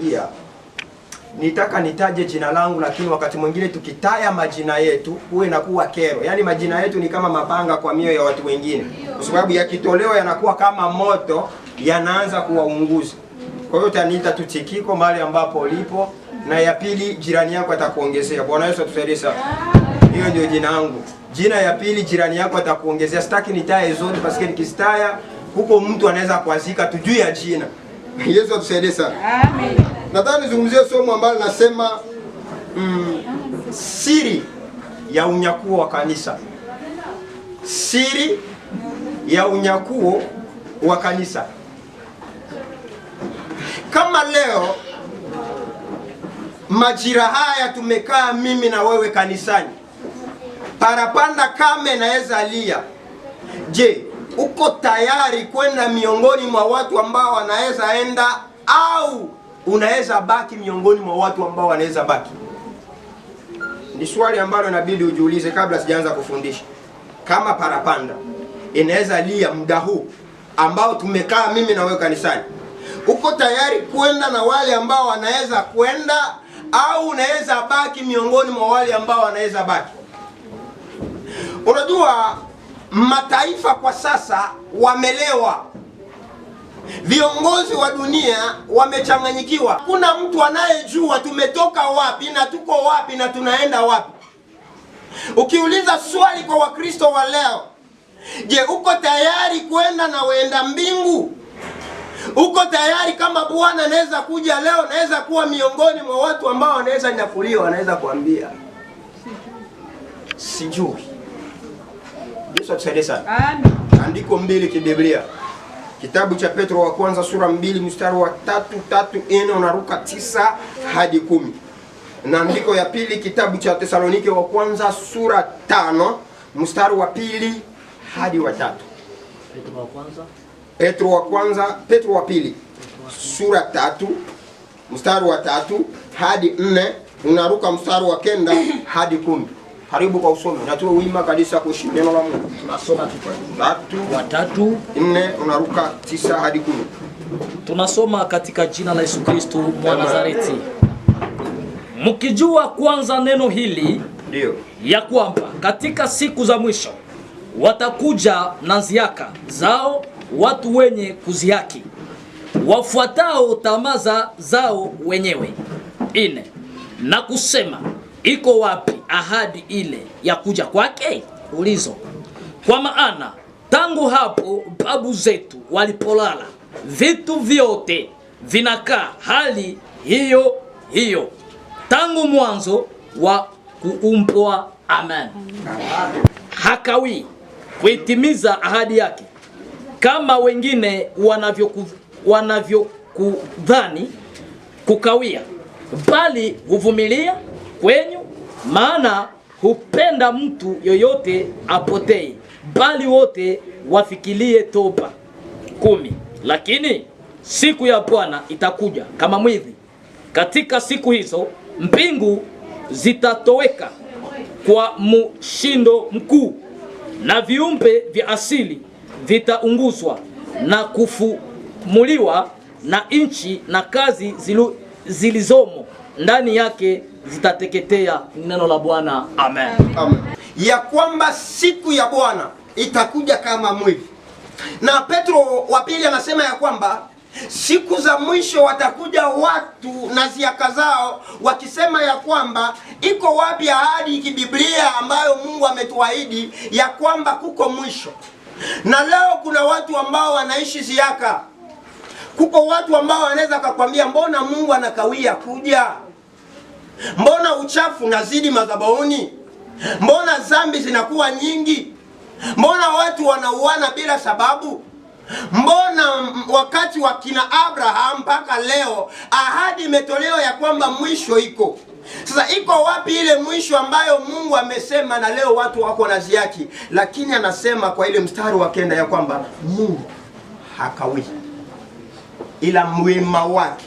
kuingia, nitaka nitaje jina langu, lakini wakati mwingine tukitaya majina yetu huwe nakuwa kero. Yaani majina yetu ni kama mapanga kwa mioyo ya watu wengine, kwa sababu yakitolewa yanakuwa kama moto, yanaanza kuwaunguza. Kwa hiyo utaniita tu Tikiko mahali ambapo ulipo, na ya pili jirani yako atakuongezea. Bwana Yesu atusaidie sana. Hiyo ndio jina langu. Jina ya pili jirani yako atakuongezea. Sitaki nitaye zote paske nikistaya huko mtu anaweza kuazika tujui ya jina. Yesu atusaidie sana. Amen. Nataka nizungumzie somo ambalo nasema siri ya unyakuo wa kanisa. Siri ya unyakuo wa kanisa. Kama leo majira haya tumekaa mimi na wewe kanisani, parapanda kame naweza lia. Je, uko tayari kwenda miongoni mwa watu ambao wanaweza enda, au unaweza baki miongoni mwa watu ambao wanaweza baki? Ni swali ambalo inabidi ujiulize kabla sijaanza kufundisha. Kama parapanda inaweza lia muda huu ambao tumekaa mimi na wewe kanisani, uko tayari kwenda na wale ambao wanaweza kwenda, au unaweza baki miongoni mwa wale ambao wanaweza baki? Unajua mataifa kwa sasa wamelewa. Viongozi wa dunia wamechanganyikiwa. Kuna mtu anayejua tumetoka wapi na tuko wapi na tunaenda wapi. Ukiuliza swali kwa Wakristo wa leo, je, uko tayari kwenda na waenda mbingu? Uko tayari kama Bwana anaweza kuja leo, naweza kuwa miongoni mwa watu ambao wanaweza nyakuliwa, wanaweza kuambia sijui? Yesu atusaidie sana. Amen. Andiko mbili kibiblia. Kitabu cha Petro wa kwanza sura 2 mstari wa 3 unaruka 9 hadi 10. Na andiko ya pili kitabu cha Tesalonike wa kwanza sura 5 mstari wa 2 hadi wa 3. Petro wa pili sura 3 mstari wa 3 hadi 4 unaruka mstari wa 9 hadi 10. Karibu kwa usomi. Natuwe wima kabisa kuishi neno la Mungu. Tunasoma 3 4 unaruka 9 hadi 10. Tunasoma katika jina la Yesu Kristo mwa Nazareti. Mkijua kwanza neno hili, ndio ya kwamba katika siku za mwisho watakuja na ziaka zao watu wenye kuzihaki, wafuatao tamaa zao wenyewe. 4 na kusema, iko wapi ahadi ile ya kuja kwake? Ulizo. Kwa maana tangu hapo babu zetu walipolala, vitu vyote vinakaa hali hiyo hiyo tangu mwanzo wa kuumbwa. Amen. Hakawi kuitimiza ahadi yake kama wengine wanavyokudhani kukawia, bali huvumilia kwenyu, maana hupenda mtu yoyote apotee, bali wote wafikirie toba. 10 lakini siku ya Bwana itakuja kama mwizi. Katika siku hizo mbingu zitatoweka kwa mshindo mkuu, na viumbe vya asili vitaunguzwa na kufumuliwa, na nchi na kazi zilizomo ndani yake zitateketea. Neno la Bwana. Amen. Amen. Ya kwamba siku ya Bwana itakuja kama mwizi. Na Petro wa pili anasema ya kwamba siku za mwisho watakuja watu na ziaka zao wakisema ya kwamba iko wapi ahadi kibiblia ambayo Mungu ametuahidi ya kwamba kuko mwisho. Na leo kuna watu ambao wanaishi ziaka. Kuko watu ambao wanaweza kukwambia, mbona Mungu anakawia kuja? Mbona uchafu unazidi madhabahuni? Mbona dhambi zinakuwa nyingi? Mbona watu wanauana bila sababu? Mbona wakati wa kina Abraham mpaka leo ahadi imetolewa ya kwamba mwisho iko? Sasa iko wapi ile mwisho ambayo Mungu amesema? Na leo watu wako na ziaki, lakini anasema kwa ile mstari wa 9 ya kwamba Mungu hakawi, ila mwema wake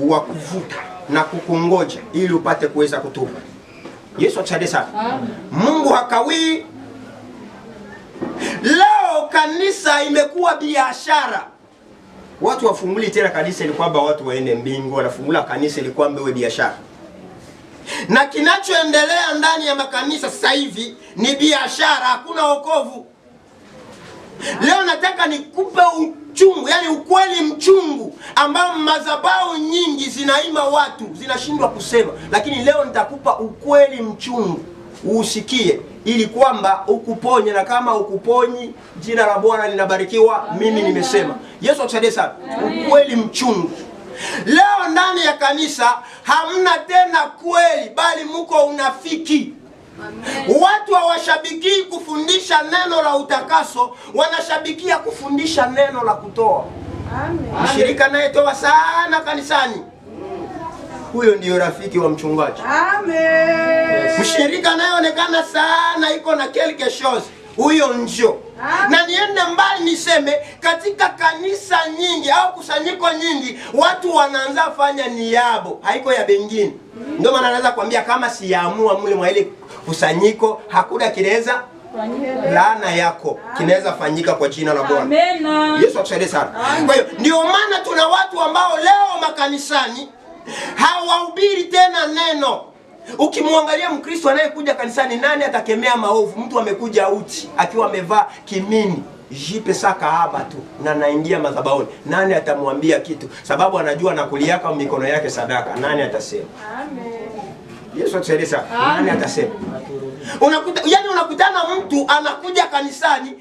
wa kuvuta na kukungoja ili upate kuweza kutubu. Yesu atusaidie sana. Mungu hakawi. Leo kanisa imekuwa biashara. Watu wafunguli tena kanisa ili kwamba watu waende mbingu, wanafungula kanisa ili kwamba iwe biashara. Na kinachoendelea ndani ya makanisa sasa hivi ni biashara, hakuna wokovu. Leo nataka nikupe uchungu, yani ukweli mchungu ambao madhabahu nyingi zinaima watu, zinashindwa kusema. Lakini leo nitakupa ukweli mchungu usikie, ili kwamba ukuponye, na kama ukuponyi jina la Bwana linabarikiwa. Mimi nimesema. Yesu akusaidie sana. Ukweli mchungu. Leo ndani ya kanisa hamna tena kweli, bali muko unafiki. Amen. Watu hawashabiki kufundisha neno la utakaso, wanashabikia kufundisha neno la kutoa. Amen. Mshirika naye toa sana kanisani, huyo ndio rafiki wa mchungaji. Amen. Mshirika naye onekana sana iko na quelque chose, huyo njo. Na niende mbali niseme, katika kanisa nyingi au kusanyiko nyingi watu wanaanza fanya niabo, haiko ya bengine. Ndio maana anaweza kuambia kama siyaamua mule mwa ile kusanyiko hakuna kinaweza, laana yako kinaweza fanyika kwa jina la Bwana. Amen. Yesu akusaidie sana. Kwa hiyo ndio maana tuna watu ambao leo makanisani hawahubiri tena neno. Ukimwangalia Mkristo anayekuja kanisani, nani atakemea maovu? Mtu amekuja uchi akiwa amevaa kimini jipe saka haba tu na naingia madhabahuni, nani atamwambia kitu? Sababu anajua nakuliaka mikono yake sadaka. Nani atasema? Amen. Yesu atusaidie sana. Nani atasema? Unakutana mtu anakuja kanisani,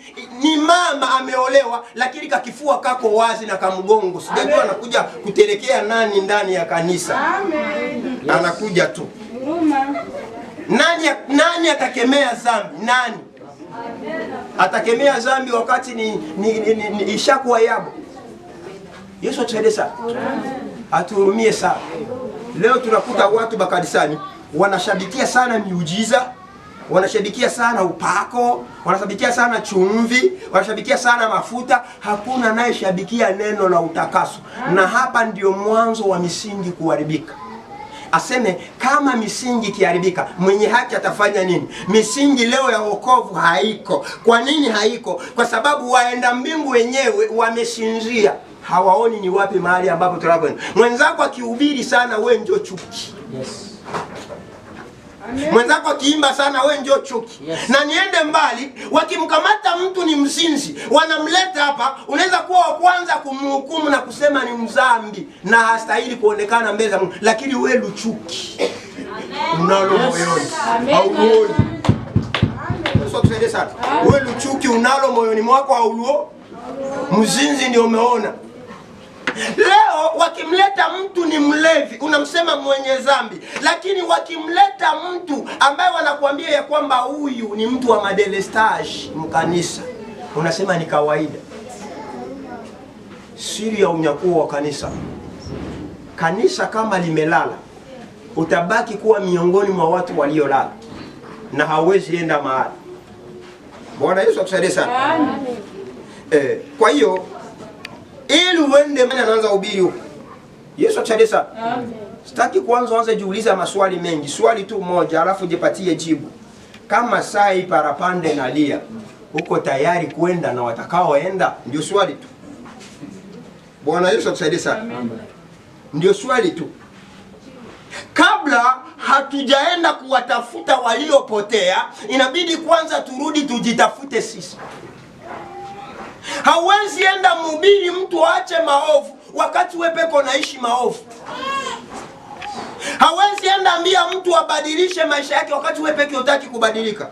ni mama ameolewa, lakini kakifua kako wazi na kamgongo. Sijajua anakuja kutelekea nani ndani ya kanisa. Amen. Anakuja tu. Nani atakemea dhambi? Nani atakemea dhambi wakati ni ishakuwa yabo? Yesu atusaidie sana. Atuhurumie sana. Leo tunakuta watu bakanisani wanashabikia sana miujiza, wanashabikia sana upako, wanashabikia sana chumvi, wanashabikia sana mafuta. Hakuna anayeshabikia neno la utakaso. Na hapa ndio mwanzo wa misingi kuharibika. Aseme kama misingi kiharibika, mwenye haki atafanya nini? Misingi leo ya wokovu haiko. Kwa nini haiko? Kwa sababu waenda mbingu wenyewe wameshinjia, hawaoni ni wapi mahali ambapo tunakwenda. Mwenzako akihubiri sana, we njoo chuki. Yes. Mwenzako akiimba sana, we njoo chuki. Yes. Na niende mbali, wakimkamata mtu ni mzinzi, wanamleta hapa, unaweza kuwa wa kwanza kumhukumu na kusema ni mzambi na hastahili kuonekana mbele za Mungu, lakini we luchuki unalo moyoni. Hauoni. Sasa tusaidie sana. We luchuki unalo moyoni mwako, haulo. Mzinzi ndio umeona. Leo wakimleta mtu ni mlevi, unamsema mwenye dhambi. Lakini wakimleta mtu ambaye wanakuambia ya kwamba huyu ni mtu wa madelestage mkanisa, unasema ni kawaida. Siri ya unyakuo wa kanisa. Kanisa kama limelala, utabaki kuwa miongoni mwa watu waliolala na hauwezi enda mahali. Bwana Yesu akusaidie sana. Kwa hiyo ili uende mbele, anaanza hubiri huko. Yesu akusaidie sana. Amen. Sitaki kuanza jiuliza maswali mengi. Swali tu moja alafu jipatie jibu. Kama sai parapande na lia, uko tayari kwenda na watakaoenda? Ndio swali tu. Bwana Yesu akusaidie sana. Amen. Ndio swali tu. Kabla hatujaenda kuwatafuta waliopotea, inabidi kwanza turudi tujitafute sisi. Hawezi enda mhubiri mtu aache maovu wakati wewe peko naishi maovu. Hawezi enda ambia mtu abadilishe maisha yake wakati wewe peke hutaki kubadilika.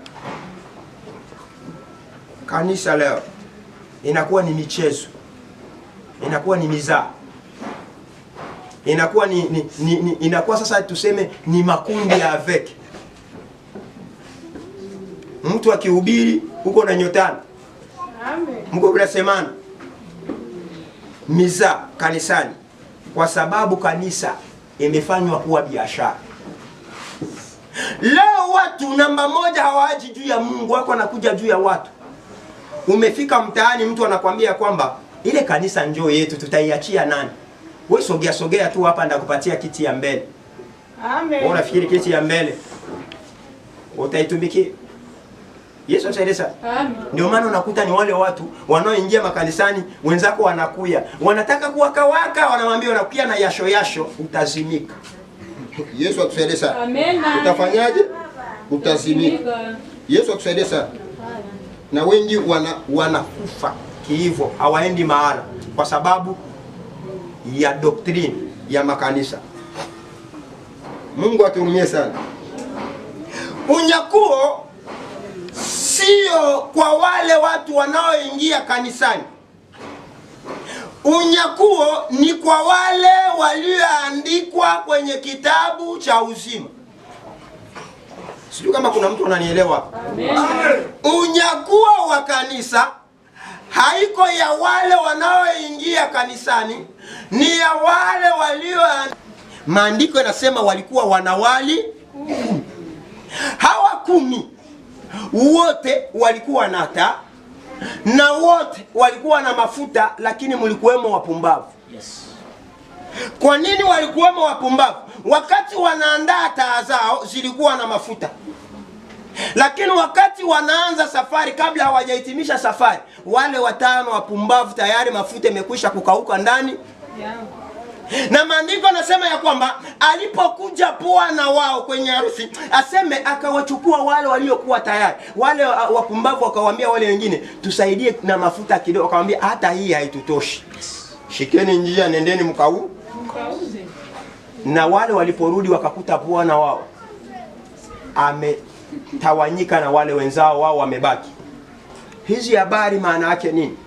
Kanisa leo inakuwa ni michezo, inakuwa ni mizaa, inakuwa inakuwa sasa tuseme ni makundi ya avec. Mtu akihubiri huko na nyotana, mko bila semana, miza kanisani, kwa sababu kanisa imefanywa kuwa biashara. Leo watu namba moja hawaji juu ya Mungu, wako wanakuja juu ya watu. Umefika mtaani, mtu anakuambia kwamba ile kanisa njoo yetu, tutaiachia nani? Wewe sogea tu hapa, ndakupatia kiti ya mbele. Amen. Unafikiri kiti ya mbele utaitumikia? Yesu asaidie. Ndio maana unakuta ni wale watu wanaoingia makanisani, wenzako wanakuya, wanataka kuwakawaka, wanamwambia unakuya na yasho, utazimika. Yesu atusaidie sana. Amen. Utafanyaje? Utazimika. Yesu atusaidie sana. Na wengi wanakufa hivyo, hawaendi mahala kwa sababu ya doctrine ya makanisa. Mungu atuhurumie sana. Unyakuo sio kwa wale watu wanaoingia kanisani. Unyakuo ni kwa wale walioandikwa kwenye kitabu cha uzima. Sijui kama kuna mtu ananielewa. Amen. Unyakuo wa kanisa haiko ya wale wanaoingia kanisani, ni ya wale walio. Maandiko yanasema walikuwa wanawali 10. Hawa 10 wote walikuwa na taa na wote walikuwa na mafuta, lakini mlikuwemo wapumbavu. Yes. Kwa nini walikuwemo wapumbavu? Wakati wanaandaa taa zao zilikuwa na mafuta, lakini wakati wanaanza safari, kabla hawajahitimisha safari, wale 5 wapumbavu tayari mafuta imekwisha kukauka ndani. Yeah. Na maandiko nasema ya kwamba alipokuja bwana wao kwenye harusi, aseme akawachukua wale waliokuwa tayari. Wale wapumbavu wakawaambia wale wengine, tusaidie na mafuta kidogo. Akamwambia hata hii haitutoshi. Shikeni njia, nendeni mkauze. Na wale waliporudi wakakuta bwana wao ametawanyika na wale wenzao wao wamebaki. Hizi habari maana yake nini?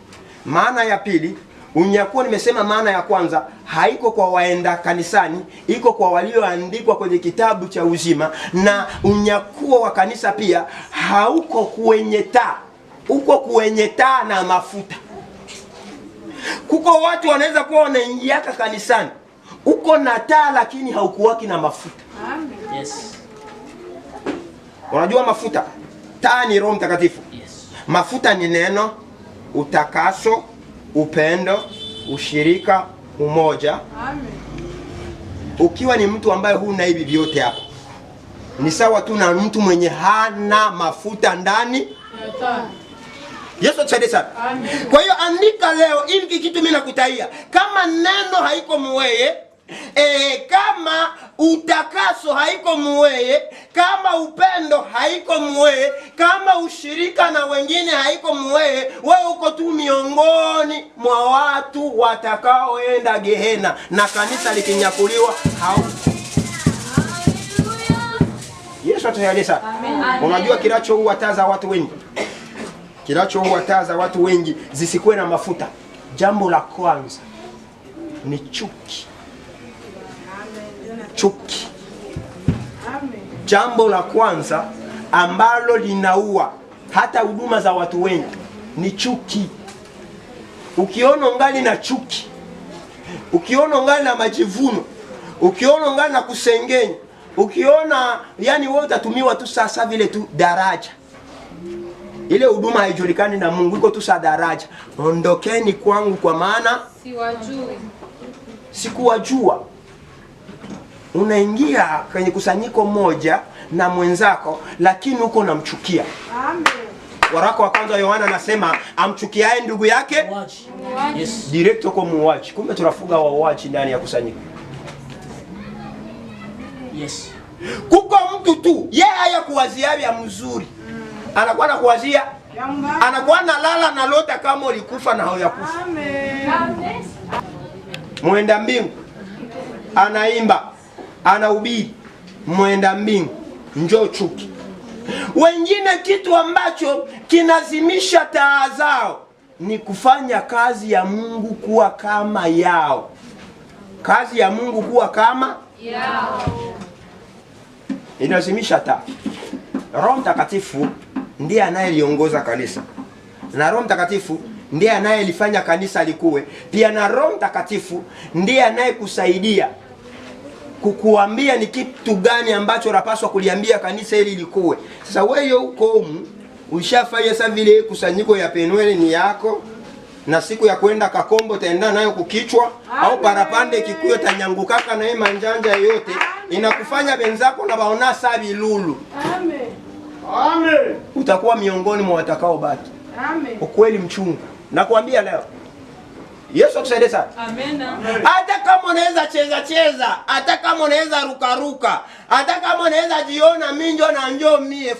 Maana ya pili, unyakuo nimesema maana ya kwanza haiko kwa waenda kanisani, iko kwa walioandikwa kwenye kitabu cha uzima. Na unyakuo wa kanisa pia hauko kwenye taa, uko kwenye taa na mafuta. Kuko watu wanaweza kuwa wanaingia kanisani, uko na taa lakini haukuwaki na mafuta. Yes. Unajua mafuta? Taa ni Roho Mtakatifu. Yes. Mafuta ni neno, utakaso, upendo, ushirika, umoja. Amen. Ukiwa ni mtu ambaye huna hivi vyote hapa, ni sawa tu na mtu mwenye hana mafuta ndani. Yesu atusaidie sana. Kwa hiyo andika leo hivi kitu mimi nakutaia. Kama neno haiko muweye, kama utakaso haiko muweye, kama upendo haiko muweye, kama ushirika na wengine haiko muweye, wewe uko tu miongoni mwa watu watakaoenda Gehena, na kanisa likinyakuliwa Yesu atusaidie sana. Unajua kinachoua taa za watu wengi? Kinachoua taa za watu wengi zisikuwe na mafuta, jambo la kwanza ni chuki. Chuki. Jambo la kwanza ambalo linaua hata huduma za watu wengi ni chuki. Ukiona ungali na chuki, ukiona ungali na majivuno, ukiona ungali na kusengenya, ukiona yani wewe utatumiwa tu sasa vile tu daraja, ile huduma haijulikani na Mungu, iko tu sa daraja, ondokeni kwangu kwa maana siwajui. Sikuwajua. Unaingia kwenye kusanyiko moja na mwenzako lakini uko namchukia. Amen. Waraka wa kwanza Yohana anasema amchukiaye ndugu yake yes, direct uko muuaji. Kumbe tunafuga wauaji ndani ya kusanyiko. Yes. Kuko mtu tu yeye haya kuwazia ya mzuri. Anakuwa na kuwazia, anakuwa na lala na lota kama ulikufa na hauyakufa. Amen. Mwenda mbingu anaimba, anahubiri, mwenda mbingu njoo chuki. Wengine kitu ambacho kinazimisha taa zao ni kufanya kazi ya Mungu kuwa kama yao. Kazi ya Mungu kuwa kama yao inazimisha taa. Roho Mtakatifu ndiye anayeliongoza kanisa, na Roho Mtakatifu ndiye anayelifanya kanisa likuwe pia, na Roho Mtakatifu ndiye anayekusaidia kukuambia ni kitu gani ambacho unapaswa kuliambia kanisa ili likuwe. Sasa wewe uko ushafanya sasa vile kusanyiko ya Penueli ni yako, na siku ya kwenda Kakombo taenda nayo kukichwa. Amen. Au parapande kikuyo tanyangukaka na manjanja yote inakufanya benzako na baona sabi lulu. Amen. Amen. Utakuwa miongoni mwa watakaobaki. Amen. Ukweli mchungu. Nakwambia leo. Yesu akusaidie sana. Amen. Hata kama unaweza cheza, hata kama unaweza ruka, hata kama unaweza jiona minjo na njoo mie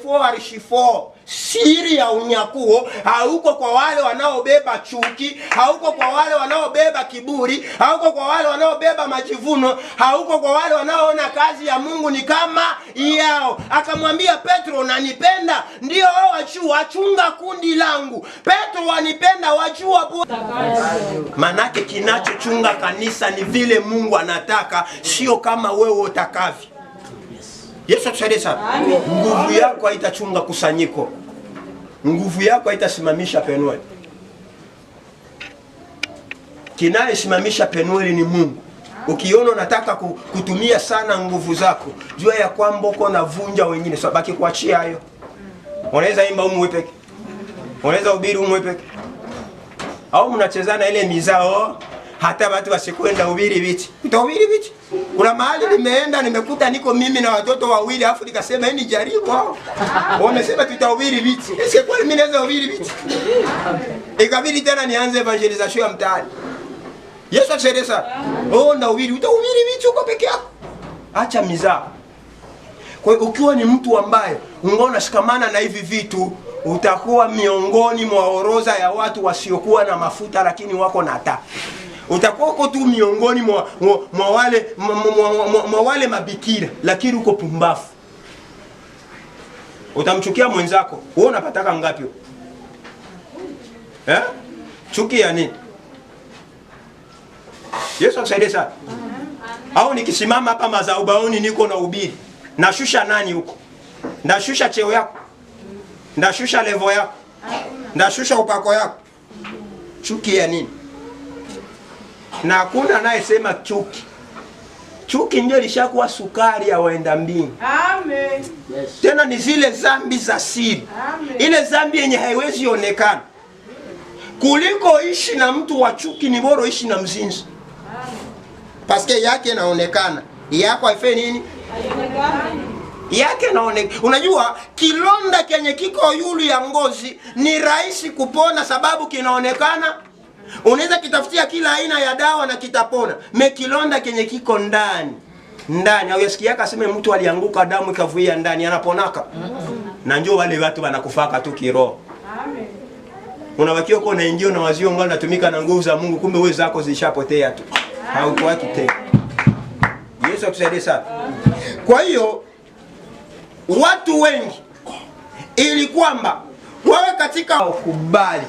for siri ya unyakuo hauko kwa wale wanaobeba chuki, hauko kwa wale wanaobeba kiburi, hauko kwa wale wanaobeba majivuno, hauko kwa wale wanaoona kazi ya Mungu ni kama yao. Akamwambia Petro, unanipenda? Ndio, wachunga kundi langu. Petro, wanipenda? Wajua. Manake kinachochunga kanisa ni vile Mungu anataka, sio kama wewe utakavyo. Yesu atusaidie sana. Nguvu yako haitachunga kusanyiko. Nguvu yako haitasimamisha Penueli. Kinayesimamisha Penueli ni Mungu. Ukiona unataka kutumia sana nguvu zako, jua ya kwamba uko navunja wengine. So baki kuachia hayo. Unaweza imba umwe peke. Unaweza hubiri umwe peke. Au mnachezana ile mizao hata watu wasikwenda ubiri viti. Utahubiri viti? Kuna mahali nimeenda nimekuta niko mimi na watoto wawili afu nikasema hii ni jaribu hao. Wamesema tutahubiri viti. Sasa kwa mimi naweza hubiri viti? Ikabidi tena nianze evangelization ya mtaani. Yesu atusaidie sana. Utahubiri viti uko peke yako. Acha mizaa. Kwa hiyo ukiwa ni mtu ambaye ungeona shikamana na hivi vitu, utakuwa miongoni mwa orodha ya watu wasiokuwa na mafuta lakini wako na taa. Utakuwa uko tu miongoni mwa wale mabikira lakini uko pumbafu. Utamchukia mwenzako. Wewe unapataka ngapi? Chuki ya nini? Yesu akusaidie sana. Au nikisimama hapa madhabahuni niko na ubiri, nashusha nani huko? Ndashusha cheo yako? Ndashusha level yako? Ndashusha upako yako? Chuki ya nini? Na hakuna anayesema chuki. Chuki ndio lishakuwa sukari ya waenda mbinguni. Amen. Yes. Tena ni zile dhambi za siri. Amen. Ile dhambi yenye haiwezi onekana. Kuliko ishi na mtu wa chuki ni bora ishi na mzinzi. Amen. Paske yake inaonekana. Yako haifai nini? Haionekani. Yake inaonekana. Unajua kilonda kenye kiko yulu ya ngozi ni rahisi kupona sababu kinaonekana. Unaweza kitafutia kila aina ya dawa na kitapona. Mekilonda kenye kiko ndani. Au yasikia kaseme mtu alianguka damu ikavuia ndani anaponaka. Na njoo wale watu wanakufaka tu kiroho. Amen. Unabakia uko na injio na wazio ngao natumika na nguvu za Mungu, kumbe wewe zako zishapotea tu. Haukuwa kitendo. Yesu akusaidie sana. Kwa hiyo watu wengi ili kwamba wawe katika ukubali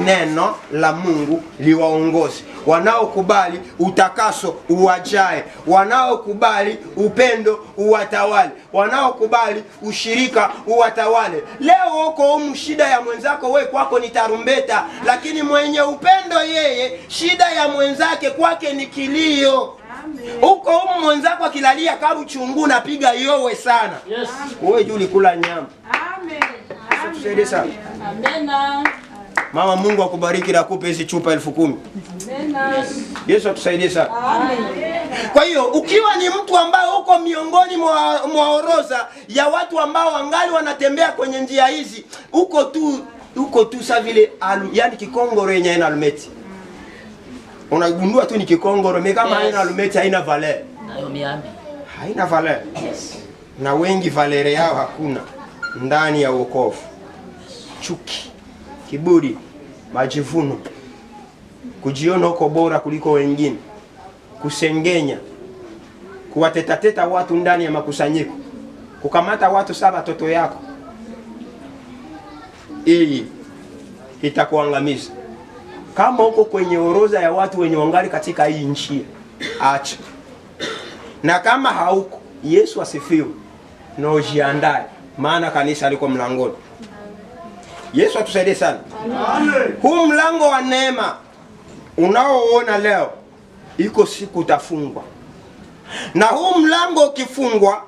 neno la Mungu liwaongoze, wanaokubali utakaso uwajae, wanaokubali upendo uwatawale, wanaokubali ushirika uwatawale. Leo uko shida ya mwenzako wewe kwako ni tarumbeta, lakini mwenye upendo yeye shida ya mwenzake kwake ni kilio. Uko mwenzako akilalia kabu chungu na piga yowe sana. Yes. Wewe juu ulikula nyama. Amen. Tusaidie sana. Amen. Mama, Mungu akubariki na akupe hizi chupa 10,000. Amen. Yesu atusaidie sana. Amen. Kwa hiyo ukiwa ni mtu ambaye uko miongoni mwa orodha ya watu ambao wangali wanatembea kwenye njia hizi, uko tu sa vile yani kikongoro yenye ina almeti. Unagundua tu ni kikongoro kama haina almeti haina valer. Nayo miambi. Haina valer. Yes. Na wengi valere yao hakuna ndani ya wokovu. Chuki, kiburi, majivuno, kujiona uko bora kuliko wengine, kusengenya, kuwatetateta watu ndani ya makusanyiko, kukamata watu saba watoto yako. Hii itakuangamiza. Kama uko kwenye orodha ya watu wenye wangali katika hii nchi, acha. Na kama hauko, Yesu asifiwe, na ujiandae, maana kanisa liko mlangoni. Yesu atusaidie sana. Amen. Huu mlango wa neema unaoona leo, iko siku utafungwa. Na huu mlango ukifungwa,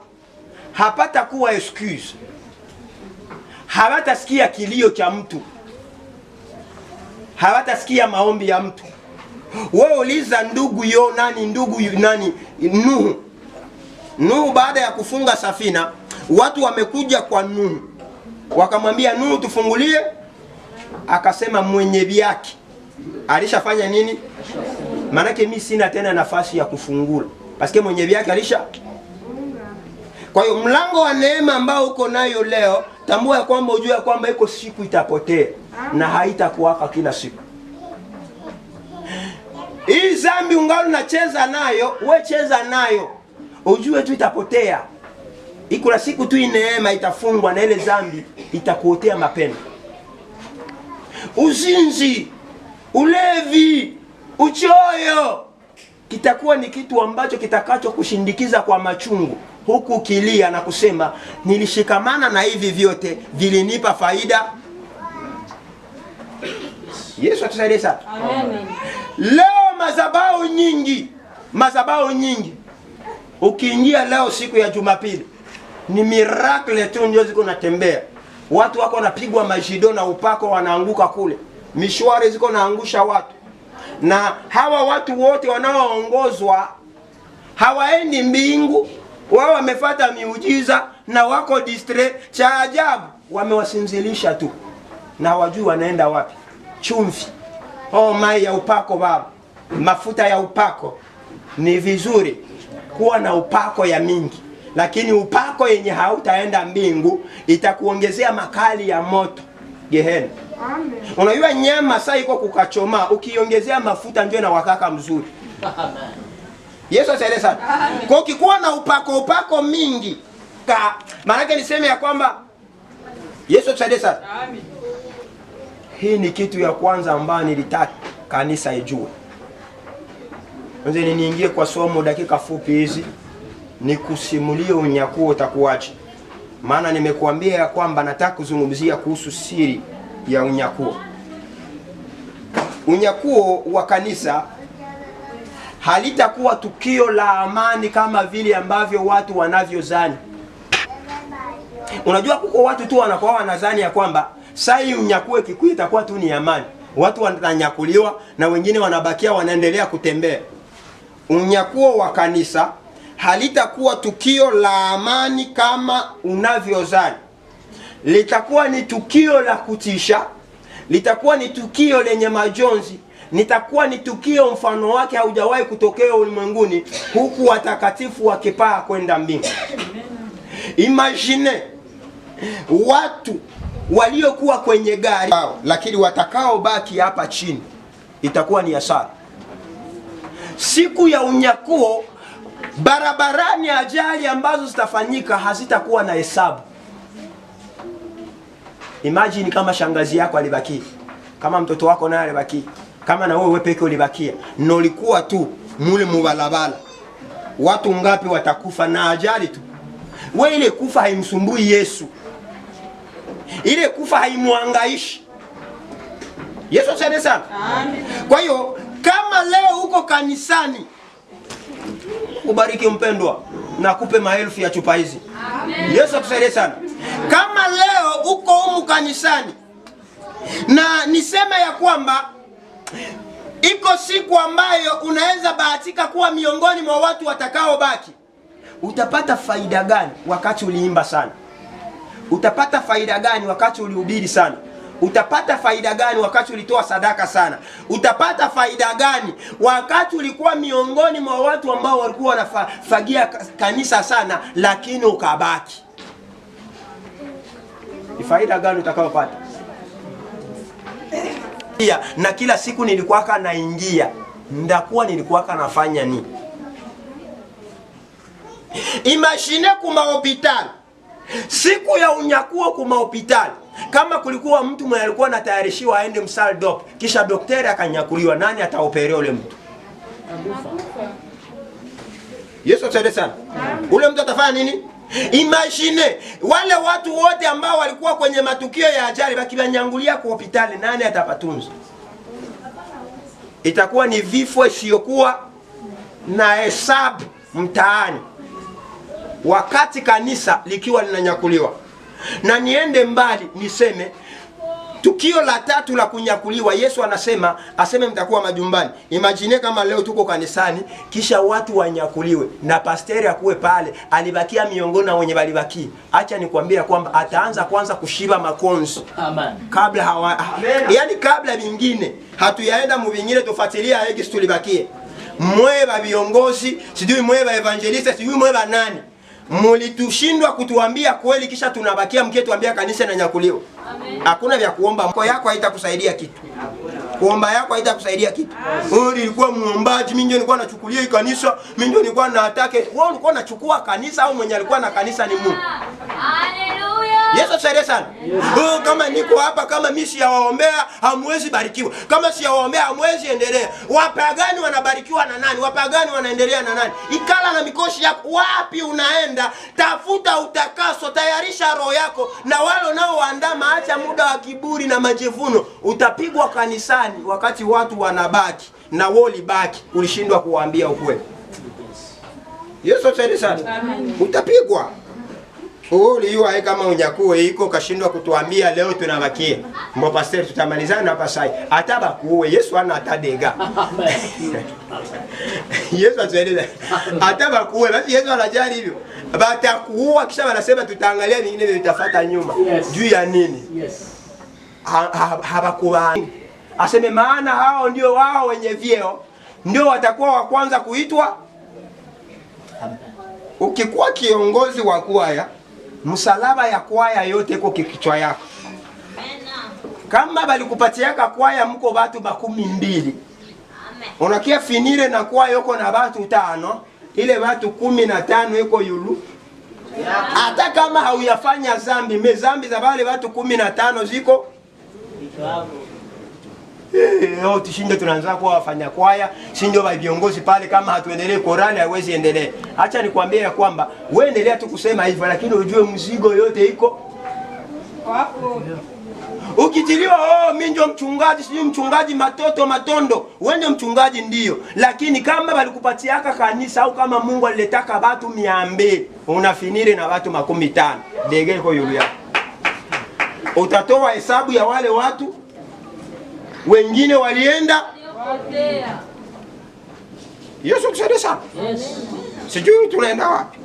hapata kuwa excuse. Hawatasikia kilio cha mtu. Hawatasikia maombi ya mtu. Wewe uliza ndugu nani Nuhu baada ya kufunga safina, watu wamekuja kwa Nuhu. Wakamwambia Nuhu, tufungulie. Akasema mwenye vyake alishafanya nini? Maanake mimi sina tena nafasi ya kufungula, paske mwenye vyake alisha. Kwa hiyo mlango wa neema ambao uko nayo leo, tambua ya kwamba ujue ya kwamba iko siku itapotea na haitakuwaka kila siku. Hii zambi ungali unacheza nayo, we cheza nayo, ujue tu itapotea. Ikula siku tu neema itafungwa na ile zambi itakuotea mapema. Uzinzi, ulevi, uchoyo kitakuwa ni kitu ambacho kitakacho kushindikiza kwa machungu, huku kilia na kusema nilishikamana na hivi vyote vilinipa faida. Yesu atusaidie sana. Amen. Leo madhabahu nyingi ukiingia leo siku ya Jumapili ni miracle tu ndio ziko natembea. Watu wako wanapigwa majido na upako wanaanguka kule. Mishwari ziko naangusha watu. Na hawa watu wote wanaoongozwa hawaendi mbingu, wao wamefuata miujiza na wako distre. Cha ajabu wamewasinzilisha tu na hawajui wanaenda wapi. Chumvi, mai ya upako baba, mafuta ya upako. Ni vizuri kuwa na upako ya mingi, lakini upako yenye hautaenda mbingu itakuongezea makali ya moto Gehena. Amen. Unajua nyama sasa iko kukachoma, ukiongezea mafuta ndio na wakaka mzuri. Amen. Yesu asaidie sana. Kwa ukikuwa na upako mingi, maana yake niseme ya kwamba Yesu asaidie sana. Amen. Hii ni kitu ya kwanza ambayo nilitaka kanisa ijue. Nje niingie kwa somo dakika fupi hizi nikusimulie unyakuo utakuaje. Maana nimekuambia ya kwamba nataka kuzungumzia kuhusu siri ya unyakuo. Unyakuo wa kanisa halitakuwa tukio la amani kama vile ambavyo watu wanavyozani. Unajua kuko watu tu wanakuwa wanazani ya kwamba sasa hii unyakuo kikuu itakuwa tu ni amani. Watu wananyakuliwa na wengine wanabakia wanaendelea kutembea. Unyakuo wa kanisa halitakuwa tukio la amani kama unavyozani. Litakuwa ni tukio la kutisha, litakuwa ni tukio lenye majonzi, litakuwa ni tukio mfano wake haujawahi kutokea ulimwenguni, huku watakatifu wakipaa kwenda mbingu. Imagine watu waliokuwa kwenye gari lakini watakao baki hapa chini, itakuwa ni hasara. Siku ya unyakuo barabarani ajali ambazo zitafanyika hazitakuwa na hesabu. Imagine kama shangazi yako alibaki, kama mtoto wako naye alibaki, kama na wewe peke ulibakia, na ulikuwa tu mule mubalabala. Watu ngapi watakufa na ajali tu? Wewe ile kufa haimsumbui Yesu. Ile kufa haimuangaishi. Yesu asante sana. Amen. Kwa hiyo kama leo uko kanisani, ubariki mpendwa na kupe maelfu ya chupa hizi. Amen. Yesu atusaidie sana. Kama leo uko humu kanisani na niseme ya kwamba iko siku ambayo unaweza bahatika kuwa miongoni mwa watu watakao baki, utapata faida gani wakati uliimba sana? Utapata faida gani wakati ulihubiri sana? Utapata faida gani wakati ulitoa sadaka sana? Utapata faida gani wakati ulikuwa miongoni mwa watu ambao walikuwa wanafagia kanisa sana lakini ukabaki? Ni faida gani utakayopata? Na kila siku nilikuwa naingia, nilikuwa nafanya nini? Imagine kuma hospitali, siku ya unyakuo kuma hospitali, kama kulikuwa mtu mwenye alikuwa anatayarishiwa aende msaldop, kisha daktari akanyakuliwa, nani ataoperea ule mtu? Yesu asaidie sana. Ule mtu atafanya nini? Imagine wale watu wote ambao walikuwa kwenye matukio ya ajali wakiwanyangulia kwa hospitali, nani atapatunza? Itakuwa ni vifo isiyokuwa na hesabu mtaani, wakati kanisa likiwa linanyakuliwa. Na niende mbali niseme Tukio la tatu la kunyakuliwa, Yesu aseme mtakuwa majumbani. Imagine kama leo tuko kanisani kisha watu wanyakuliwe na pasteri akuwe pale, alibakia miongoni na wenye balibaki. Acha nikwambia kwamba ataanza kwanza kushiba makonzi. Amen. Yani kabla vingine hatuyaenda mu vingine tufuatilia hiki tulibakie. Mwe ba viongozi, sijui mwe ba evangelista, sijui mwe ba nani. Mulitushindwa kutuambia kweli kisha tunabakia mkietuambia kanisa na nyakuliwa. Hakuna vya kuomba. Mko yako haitakusaidia kitu. Kuomba yako haitakusaidia kitu. Wewe ulikuwa muombaji, mimi ndio nilikuwa nachukulia hii kanisa, mimi ndio nilikuwa naatake. Wewe ulikuwa unachukua kanisa au mwenye alikuwa na kanisa ni Mungu? Haleluya. Yesu asifiwe sana. Oh, kama niko hapa kama mimi siyawaombea hamwezi barikiwa. Kama siyawaombea hamwezi endelea. Wapagani wanabarikiwa na nani? Wapagani wanaendelea na nani? Ikala na mikoshi yako wapi unaenda? Tafuta utakaso, tayarisha roho yako na wale nao waandama, acha muda wa kiburi na majivuno. Utapigwa kanisani wakati watu wanabaki na woli baki, ulishindwa kuwaambia ukweli. Yesu asifiwe sana. Utapigwa. Uliwa kama unyakuwe iko kashindwa kutuambia leo tunabakia. Mbo pastor tutamalizana hapa sai. Ataba kuwe Yesu ana atadega. Yesu atueleza. Ataba kuwe basi Yesu anajali hivyo. Batakuua kisha wanasema tutaangalia vingine vitafuata nyuma. Juu ya nini? Yes. Habakuwa. Aseme maana hao ndio wao wenye vyeo ndio watakuwa wa kwanza kuitwa. Ukikuwa kiongozi wa kwaya, msalaba ya kwaya yote iko kichwa yako. Kama balikupatiaka kwaya mko watu 12. Unakia finire na kwaya yoko na watu 5, ile watu 15 iko yulu. Hata kama hauyafanya zambi, mezambi za wale watu 15 ziko tushinde tunaanza kwa wafanya kwaya, si ndio viongozi pale, kama hatuendelee korani haiwezi endelee. Acha nikwambie ya kwamba wewe endelea tu kusema hivyo, lakini ujue mzigo yote iko hapo. Ukitiliwa mimi ndio mchungaji, sijui mchungaji matondo, wewe ndio mchungaji ndio. Lakini kama walikupatiaka kanisa au kama Mungu aliletaka watu 200, unafinire na watu 15. Dege iko yule. Utatoa hesabu ya wale watu wengine walienda. Yesu kusaidia sana. Yes. Sijui tunaenda wapi.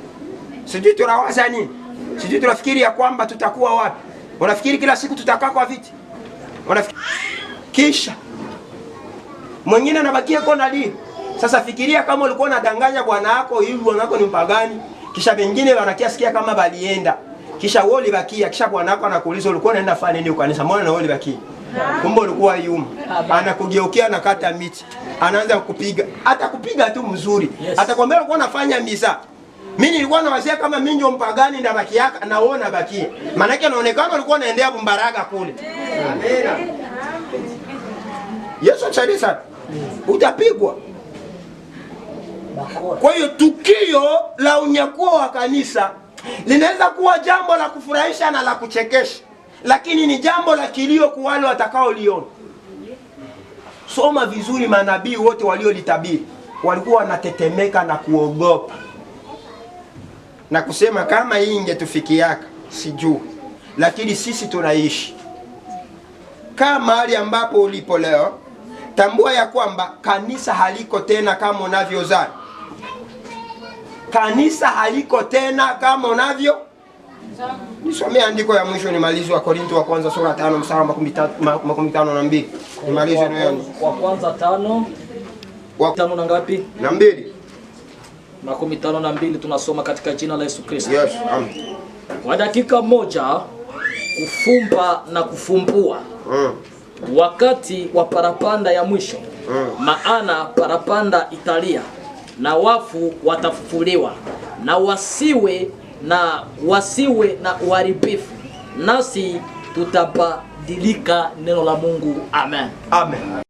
Sijui tunawaza nini. Sijui tunafikiri ya kwamba tutakuwa wapi. Unafikiri kila siku tutakaa kwa viti? Unafikiri kisha mwingine anabakia kona lini? Sasa fikiria kama ulikuwa unadanganya bwana wako hivi, bwana wako ni mpagani, kisha wengine wanakiasikia kama balienda. Kisha wewe ulibakia, kisha bwana wako anakuuliza ulikuwa unaenda fanya nini kanisa? Mbona na wewe ulibakia? Kumbe ulikuwa yuma. Anakugeukia na kata miti. Anaanza kukupiga. Atakupiga tu mzuri. Yes. Atakwambia ulikuwa unafanya miza. Mimi nilikuwa nawazia kama mimi ndio mpagani ndabaki yaka naona bakia. Maana yake anaonekana ulikuwa unaendea Bumbaraga kule. Amen. Yesu achalie sana. Utapigwa. Kwa hiyo tukio la unyakuo wa kanisa linaweza kuwa jambo la kufurahisha na la kuchekesha, lakini ni jambo la kilio kwa wale watakaoliona. Soma vizuri, manabii wote waliolitabiri walikuwa wanatetemeka na kuogopa na kusema kama hii ingetufikiaka sijui, lakini sisi tunaishi. Kama mahali ambapo ulipo leo, tambua ya kwamba kanisa haliko tena kama unavyozani. Kanisa haliko tena kama unavyo. Nisomea andiko ya mwisho nimalize, wa Korinto wa kwanza sura 5 mstari wa 52. Nimalize nayo. Wa kwanza 5 na ngapi? Na 2. 52 tunasoma katika jina la Yesu Kristo. Yes, amen. Kwa dakika moja kufumba na kufumbua. Wakati wa parapanda ya mwisho. Maana parapanda italia na wafu watafufuliwa na wasiwe na uharibifu, nasi tutabadilika neno la Mungu. Amen. Amen.